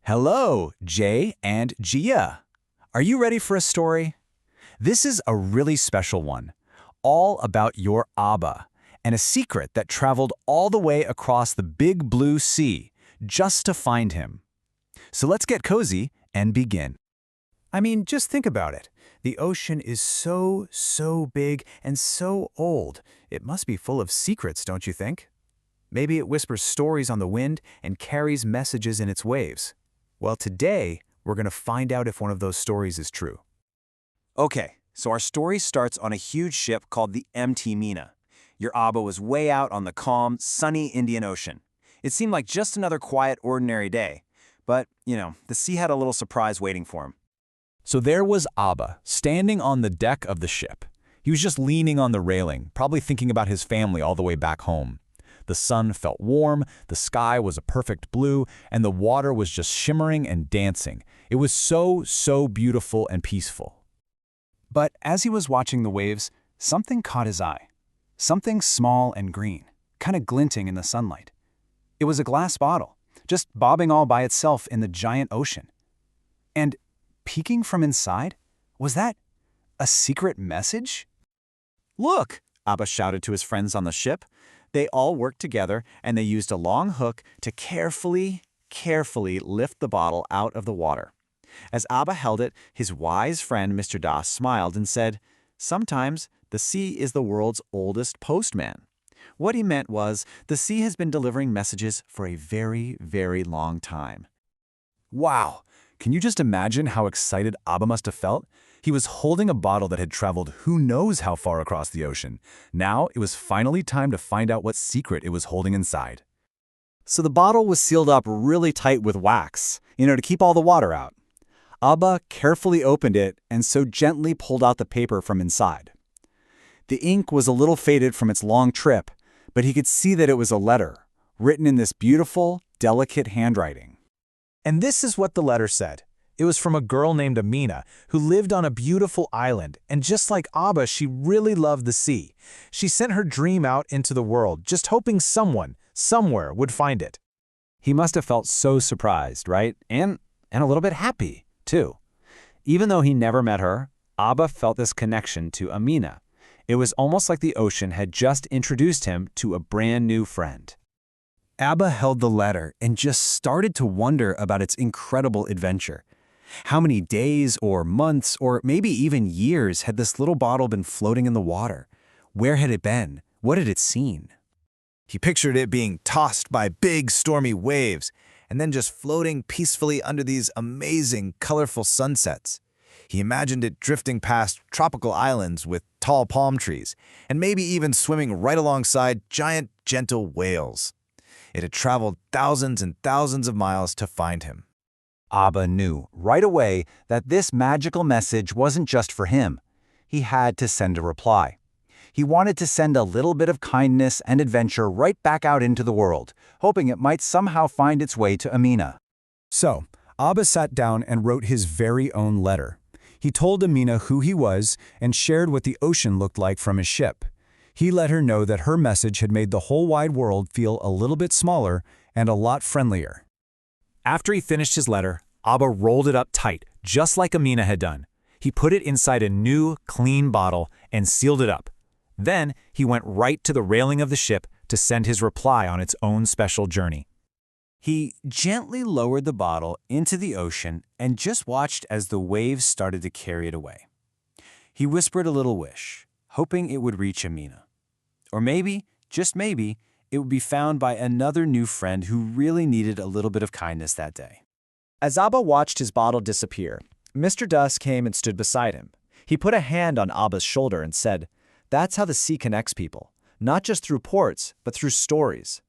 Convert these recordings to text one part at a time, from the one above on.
Hello, Jay and Gia. Are you ready for a story? This is a really special one, all about your Abba, and a secret that traveled all the way across the big blue sea just to find him. So let's get cozy and begin. I mean, just think about it. The ocean is so big and so old. It must be full of secrets, don't you think? Maybe it whispers stories on the wind and carries messages in its waves. Well, today, we're going to find out if one of those stories is true. Okay, so our story starts on a huge ship called the MT Mina. Your Abba was way out on the calm, sunny Indian Ocean. It seemed like just another quiet, ordinary day. But, the sea had a little surprise waiting for him. So there was Abba, standing on the deck of the ship. He was just leaning on the railing, probably thinking about his family all the way back home. The sun felt warm, the sky was a perfect blue, and the water was just shimmering and dancing. It was so beautiful and peaceful. But as he was watching the waves, something caught his eye. Something small and green, kind of glinting in the sunlight. It was a glass bottle, just bobbing all by itself in the giant ocean. And peeking from inside, was that a secret message? "Look!" Abba shouted to his friends on the ship. They all worked together, and they used a long hook to carefully lift the bottle out of the water. As Abba held it, his wise friend Mr. Das smiled and said, "Sometimes the sea is the world's oldest postman." What he meant was, the sea has been delivering messages for a very long time. Wow! Can you just imagine how excited Abba must have felt? He was holding a bottle that had traveled who knows how far across the ocean. Now it was finally time to find out what secret it was holding inside. So the bottle was sealed up really tight with wax, to keep all the water out. Abba carefully opened it and so gently pulled out the paper from inside. The ink was a little faded from its long trip, but he could see that it was a letter, written in this beautiful, delicate handwriting. And this is what the letter said. It was from a girl named Amina, who lived on a beautiful island, and just like Abba, she really loved the sea. She sent her dream out into the world, just hoping someone, somewhere, would find it. He must have felt so surprised, right? And a little bit happy, too. Even though he never met her, Abba felt this connection to Amina. It was almost like the ocean had just introduced him to a brand new friend. Abba held the letter and just started to wonder about its incredible adventure. How many days or months or maybe even years had this little bottle been floating in the water? Where had it been? What had it seen? He pictured it being tossed by big stormy waves and then just floating peacefully under these amazing, colorful sunsets. He imagined it drifting past tropical islands with tall palm trees and maybe even swimming right alongside giant, gentle whales. It had traveled thousands and thousands of miles to find him. Abba knew right away that this magical message wasn't just for him. He had to send a reply. He wanted to send a little bit of kindness and adventure right back out into the world, hoping it might somehow find its way to Amina. So, Abba sat down and wrote his very own letter. He told Amina who he was and shared what the ocean looked like from his ship. He let her know that her message had made the whole wide world feel a little bit smaller and a lot friendlier. After he finished his letter, Abba rolled it up tight, just like Amina had done. He put it inside a new, clean bottle and sealed it up. Then he went right to the railing of the ship to send his reply on its own special journey. He gently lowered the bottle into the ocean and just watched as the waves started to carry it away. He whispered a little wish, hoping it would reach Amina. Or maybe, just maybe, it would be found by another new friend who really needed a little bit of kindness that day. As Abba watched his bottle disappear, Mr. Dus came and stood beside him. He put a hand on Abba's shoulder and said, "That's how the sea connects people, not just through ports, but through stories."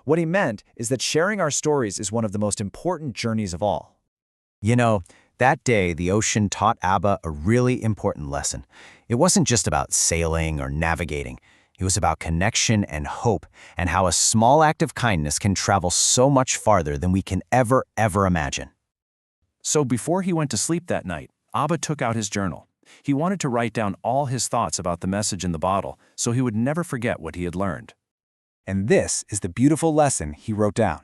What he meant is that sharing our stories is one of the most important journeys of all. That day the ocean taught Abba a really important lesson. It wasn't just about sailing or navigating. It was about connection and hope, and how a small act of kindness can travel so much farther than we can ever imagine. So before he went to sleep that night, Abba took out his journal. He wanted to write down all his thoughts about the message in the bottle so he would never forget what he had learned. And this is the beautiful lesson he wrote down.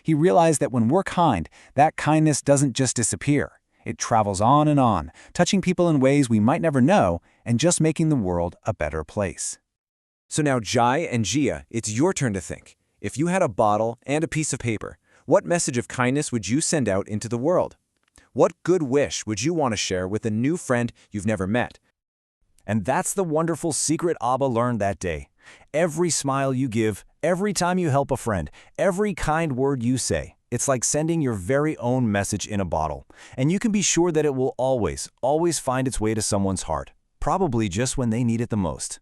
He realized that when we're kind, that kindness doesn't just disappear. It travels on, touching people in ways we might never know and just making the world a better place. So now, Jai and Gia, it's your turn to think. If you had a bottle and a piece of paper, what message of kindness would you send out into the world? What good wish would you want to share with a new friend you've never met? And that's the wonderful secret Abba learned that day. Every smile you give, every time you help a friend, every kind word you say, it's like sending your very own message in a bottle. And you can be sure that it will always find its way to someone's heart, probably just when they need it the most.